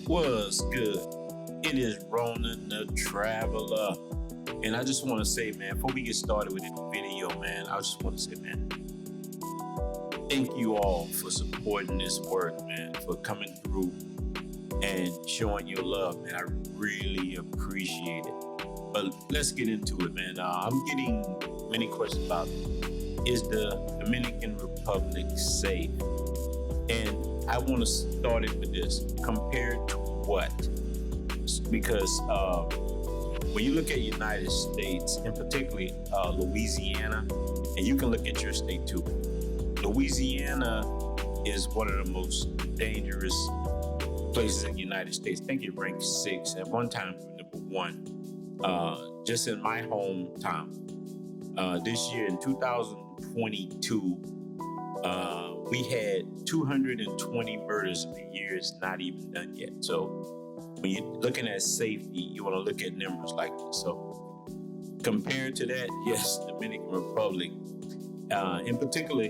Was good. It is Ronan the Traveler. And I just want to say, man, before we get started with the video, man, I just want to say, man, thank you all for supporting this work, man, for coming through and showing your love, man. I really appreciate it. But let's get into it, man. I'm getting many questions about, is the Dominican Republic safe? And I want to start it with this. Compared to what? Because when you look at United States, and particularly Louisiana, and you can look at your state too, Louisiana is one of the most dangerous places in the United States. I think it ranked 6. At one time, number 1. Just in my hometown. This year, in 2022, we had 220 murders, and the year is not even done yet. So when you're looking at safety, you want to look at numbers like this. So compared to that, yes, Dominican Republic, in particular,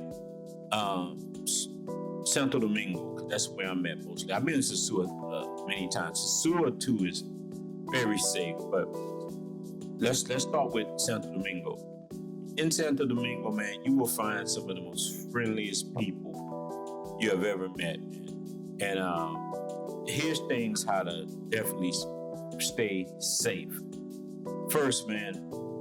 Santo Domingo, 'cause that's where I'm at mostly. I've been in Sosua many times. Sosua too is very safe, but let's start with Santo Domingo. In Santo Domingo, man, you will find some of the most friendliest people you have ever met, man. And here's things how to definitely stay safe. First, man,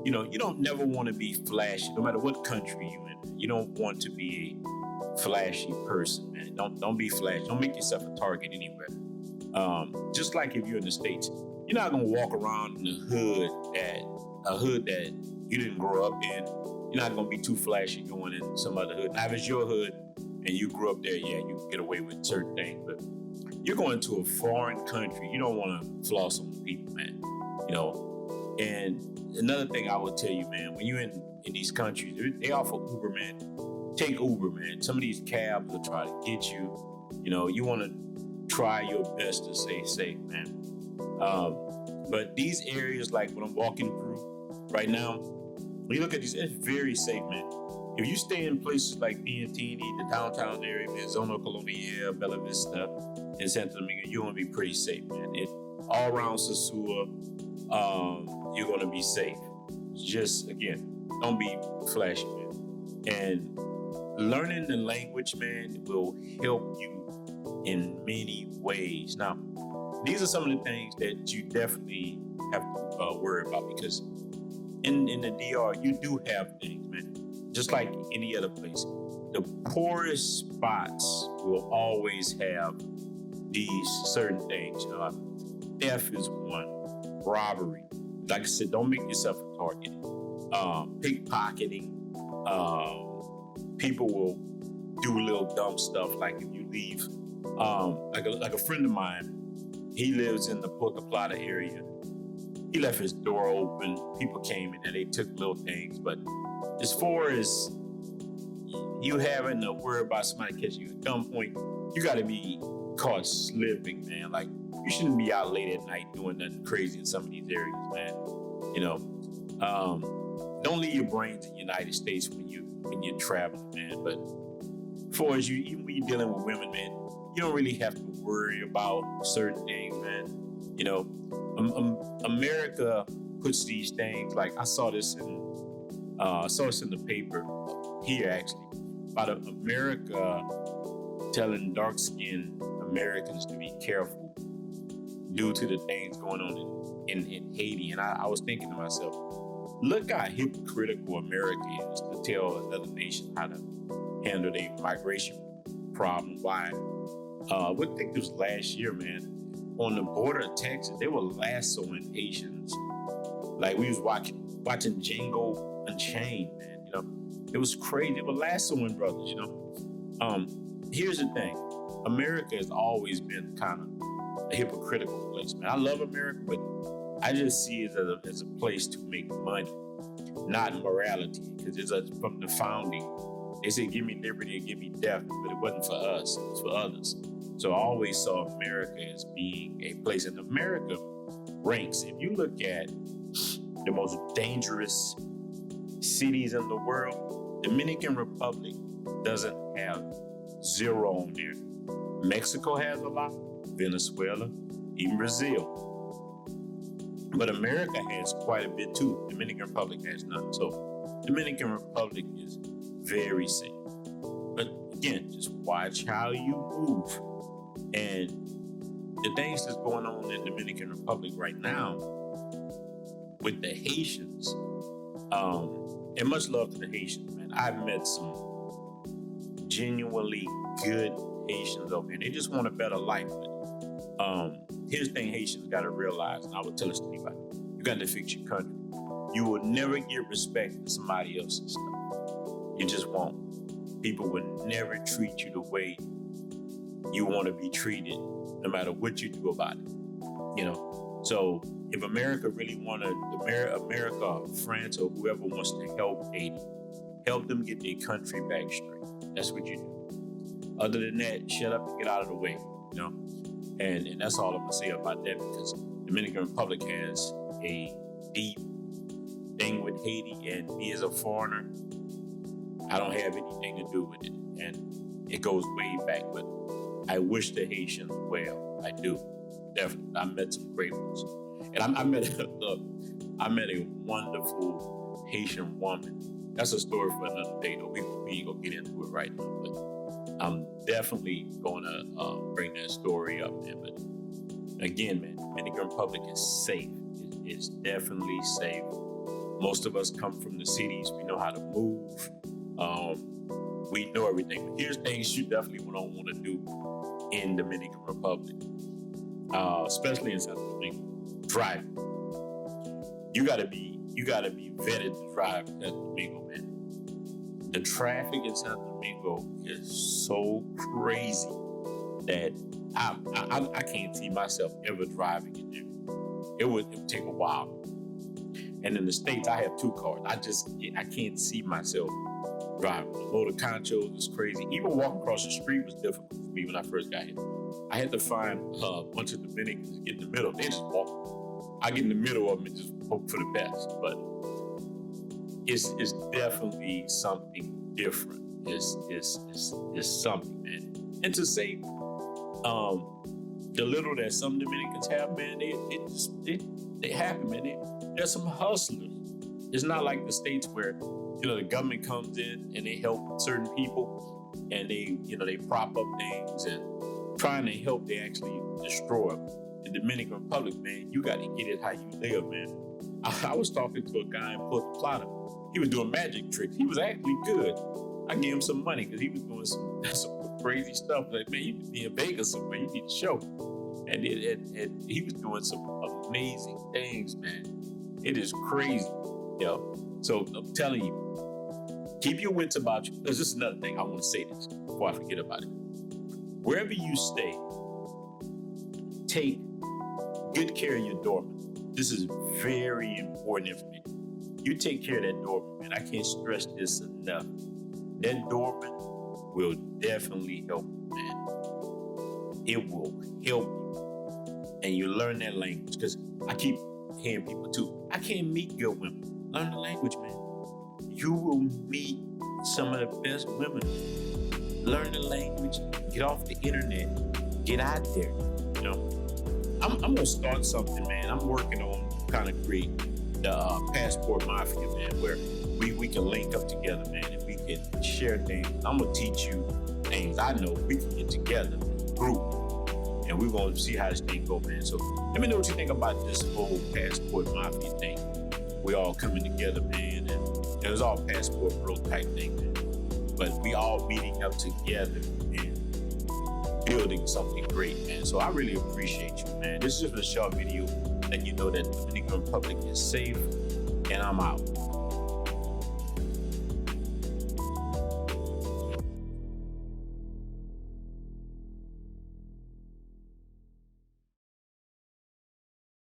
you don't never want to be flashy, no matter what country you're in. You don't want to be a flashy person, man. Don't be flashy. Don't make yourself a target anywhere. Just like if you're in the States, you're not gonna walk around in a hood that you didn't grow up in. You're not gonna be too flashy going in some other hood. Now, if it's your hood and you grew up there, yeah, you can get away with certain things. But you're going to a foreign country. You don't want to floss on people, man. And another thing I would tell you, man, when you're in these countries, they offer Uber, man. Take Uber, man. Some of these cabs will try to get you. You want to try your best to stay safe, man. But these areas, like when I'm walking through right now, when you look at these, it's very safe, man. If you stay in places like PNTD, the downtown area, man, Zona Colonial, Bella Vista, and Santo Domingo, you're gonna be pretty safe, man. All around Sosua, you're gonna be safe. Just again, don't be flashy, man. And learning the language, man, will help you in many ways. Now, these are some of the things that you definitely have to worry about, because in the DR, you do have things, man. Just like any other place. The poorest spots will always have these certain things. Theft is one. Robbery. Like I said, don't make yourself a target. Pickpocketing. People will do little dumb stuff, like if you leave. Like a friend of mine, he lives in the Puerto Plata area. He left his door open. People came in and they took little things. But as far as you having to worry about somebody catching you at gunpoint, you got to be caught slipping, man. Like, you shouldn't be out late at night doing nothing crazy in some of these areas, man. Don't leave your brains in the United States when you're traveling, man. But as far as even when you're dealing with women, man, you don't really have to worry about certain things, man. America puts these things, like I saw this in the paper here, actually, about America telling dark-skinned Americans to be careful due to the things going on in Haiti. And I was thinking to myself, look how hypocritical America is to tell another nation how to handle their migration problem. Why? I think it was last year, man. On the border of Texas, they were lassoing Haitians. Like, we was watching Django Unchained, man. It was crazy. They were lassoing brothers, Here's the thing. America has always been kind of a hypocritical place, man. I love America, but I just see it as a place to make money, not morality. Because from the founding, they said, give me liberty and give me death, but it wasn't for us, it was for others. So I always saw America as being a place, and America ranks. If you look at the most dangerous cities in the world, Dominican Republic doesn't have 0 on there. Mexico has a lot, Venezuela, even Brazil. But America has quite a bit too. Dominican Republic has none. So Dominican Republic is very safe. But again, just watch how you move. And the things that's going on in Dominican Republic right now with the Haitians, and much love to the Haitians, man. I've met some genuinely good Haitians over here. They just want a better life. But here's the thing Haitians got to realize, and I would tell this to anybody: you got to fix your country. You will never get respect for somebody else's stuff. You just won't. People will never treat you the way you want to be treated, no matter what you do about it. You know, so if America really wanted, America or France or whoever wants to help Haiti, help them get their country back straight. That's what you do. Other than that, shut up and get out of the way. You know, and that's all I'm gonna say about that, because Dominican Republic has a deep thing with Haiti, and me as a foreigner, I don't have anything to do with it, and it goes way back. But I wish the Haitians well. I do, definitely. I met some great ones, and I met a wonderful Haitian woman. That's a story for another day, though. We ain't gonna get into it right now, but I'm definitely gonna bring that story up, man. But again, man, Dominican Republic is safe. It's definitely safe. Most of us come from the cities. We know how to move. We know everything. But here's things you definitely don't want to do in Dominican Republic, especially in Santo Domingo. Driving. You gotta be vetted to drive in Santo Domingo, man. The traffic in Santo Domingo is so crazy that I can't see myself ever driving in there. It would take a while. And in the States, I have 2 cars. I can't see myself driving. The motor conchos is crazy. Even walking across the street was difficult for me when I first got here. I had to find a bunch of Dominicans to get in the middle. They just walk. I get in the middle of them and just hope for the best. But it's definitely something different. It's something, man. And to say the little that some Dominicans have, man, they happy, man. They're some hustlers. It's not like the States where, the government comes in and they help certain people and they prop up things and trying to help, they actually destroy them. The Dominican Republic, man, you got to get it how you live, man. I was talking to a guy in Puerto Plata. He was doing magic tricks. He was actually good. I gave him some money because he was doing some crazy stuff. Like, man, you need to be in Vegas somewhere. You need to show. And he was doing some amazing things, man. It is crazy, So I'm telling you, keep your wits about you. There's just another thing I want to say this before I forget about it. Wherever you stay, take good care of your doorman. This is very important information. You take care of that doorman, man. I can't stress this enough. That doorman will definitely help you, man. It will help you. And you learn that language. Because I keep hearing people too, I can't meet good women. Learn the language, man. You will meet some of the best women. Learn the language. Get off the internet. Get out there. I'm gonna start something, man. I'm working on kind of create the passport mafia, man, where we can link up together, man, and we can share things. I'm gonna teach you things I know. We can get together, group, and we're gonna see how this thing go, man. So let me know what you think about this whole passport mafia thing. We all coming together, man, and it was all passport bro type thing, man. But we all meeting up together and building something great, man. So I really appreciate you, man. This is just a short video letting you know that the Dominican Republic is safe, and I'm out.